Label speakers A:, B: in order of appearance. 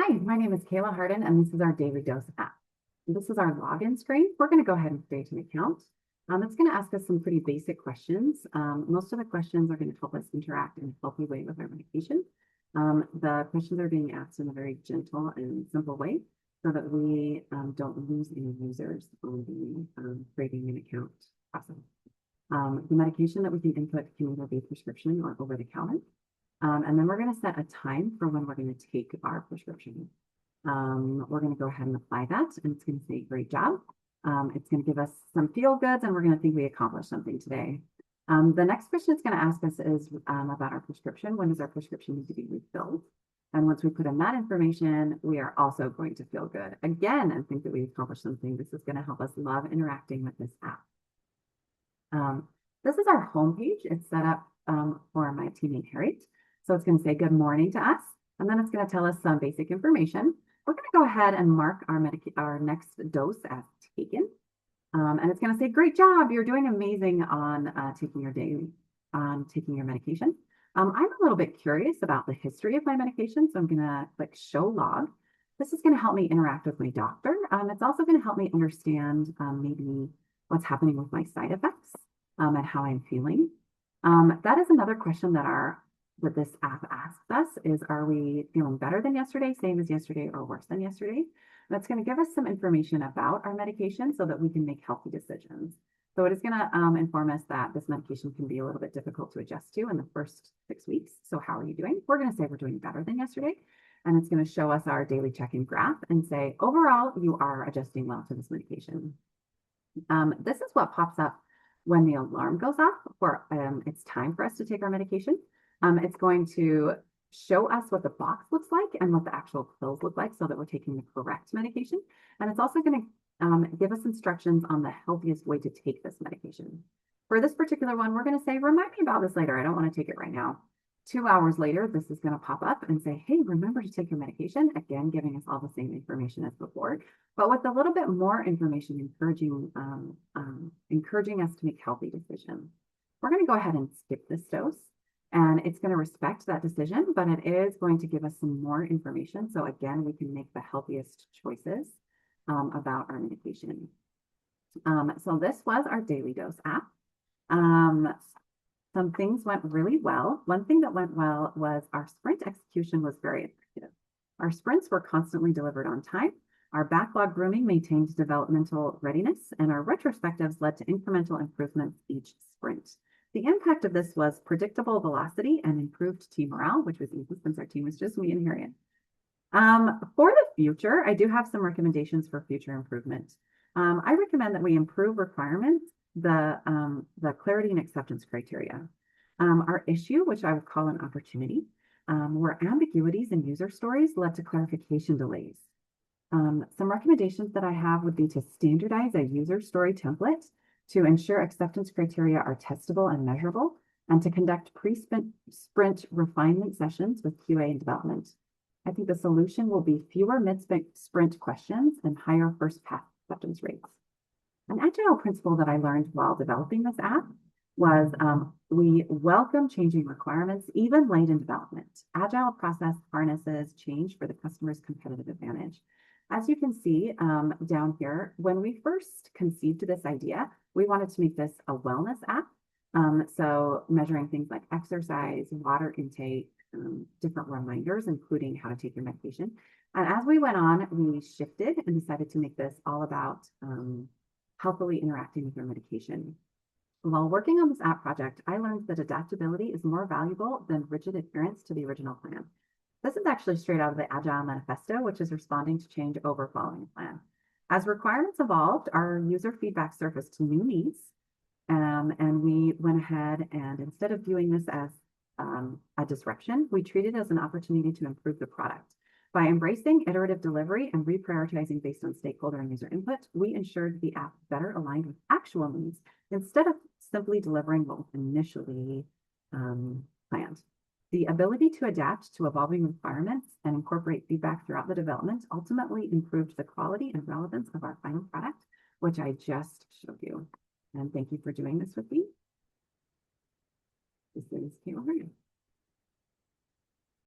A: Hi, my name is Kayla Hardin, and this is our DailyDose app. This is our login screen. We're going to go ahead and create an account. It's going to ask us some pretty basic questions. Most of the questions are going to help us interact in a healthy way with our medication. The questions are being asked in a very gentle and simple way so that we don't lose any users on the creating an account process. The medication that we can input can either be prescription or over the counter. And then we're going to set a time for when we're going to take our prescription. We're going to go ahead and apply that, and it's going to say, great job. It's going to give us some feel goods, and we're going to think we accomplished something today. The next question it's going to ask us is about our prescription. When does our prescription need to be refilled? And once we put in that information, we are also going to feel good again and think that we accomplished something. This is going to help us love interacting with this app. This is our homepage. It's set up for my teammate Harriet. So it's going to say good morning to us, and then it's going to tell us some basic information. We're going to go ahead and mark our next dose as taken. And it's going to say, great job, you're doing amazing on taking your medication. I'm a little bit curious about the history of my medication, so I'm going to click show log. This is going to help me interact with my doctor. It's also going to help me understand maybe what's happening with my side effects and how I'm feeling. That is another question that this app asks us is, are we feeling better than yesterday, same as yesterday, or worse than yesterday? That's going to give us some information about our medication so that we can make healthy decisions. So it is going to inform us that this medication can be a little bit difficult to adjust to in the first 6 weeks. So how are you doing? We're going to say we're doing better than yesterday. And it's going to show us our daily check-in graph and say, overall, you are adjusting well to this medication. This is what pops up when the alarm goes off for it's time for us to take our medication. It's going to show us what the box looks like and what the actual pills look like so that we're taking the correct medication. And it's also going to give us instructions on the healthiest way to take this medication. For this particular one, we're going to say, remind me about this later. I don't want to take it right now. 2 hours later, this is going to pop up and say, hey, remember to take your medication. Again, giving us all the same information as before, but with a little bit more information, encouraging us to make healthy decisions. We're going to go ahead and skip this dose. And it's going to respect that decision, but it is going to give us some more information. So again, we can make the healthiest choices about our medication. So this was our DailyDose app. Some things went really well. One thing that went well was our sprint execution was very effective. Our sprints were constantly delivered on time. Our backlog grooming maintained developmental readiness, and our retrospectives led to incremental improvements each sprint. The impact of this was predictable velocity and improved team morale, which was easy since our team was just me and Harriet. For the future, I do have some recommendations for future improvement. I recommend that we improve requirements, the clarity and acceptance criteria. Our issue, which I would call an opportunity, where ambiguities in user stories led to clarification delays. Some recommendations that I have would be to standardize a user story template to ensure acceptance criteria are testable and measurable, and to conduct pre-sprint refinement sessions with QA and development. I think the solution will be fewer mid-sprint questions and higher first pass acceptance rates. An agile principle that I learned while developing this app was we welcome changing requirements, even late in development. Agile process harnesses change for the customer's competitive advantage. As you can see down here, when we first conceived this idea, we wanted to make this a wellness app. So measuring things like exercise, water intake, different reminders, including how to take your medication. And as we went on, we shifted and decided to make this all about healthily interacting with your medication. While working on this app project, I learned that adaptability is more valuable than rigid adherence to the original plan. This is actually straight out of the Agile Manifesto, which is responding to change over following a plan. As requirements evolved, our user feedback surfaced new needs, and we went ahead and instead of viewing this as a disruption, we treated it as an opportunity to improve the product. By embracing iterative delivery and reprioritizing based on stakeholder and user input, we ensured the app better aligned with actual needs instead of simply delivering what was initially planned. The ability to adapt to evolving requirements and incorporate feedback throughout the development ultimately improved the quality and relevance of our final product, which I just showed you. And thank you for doing this with me. This is KaylaHardin.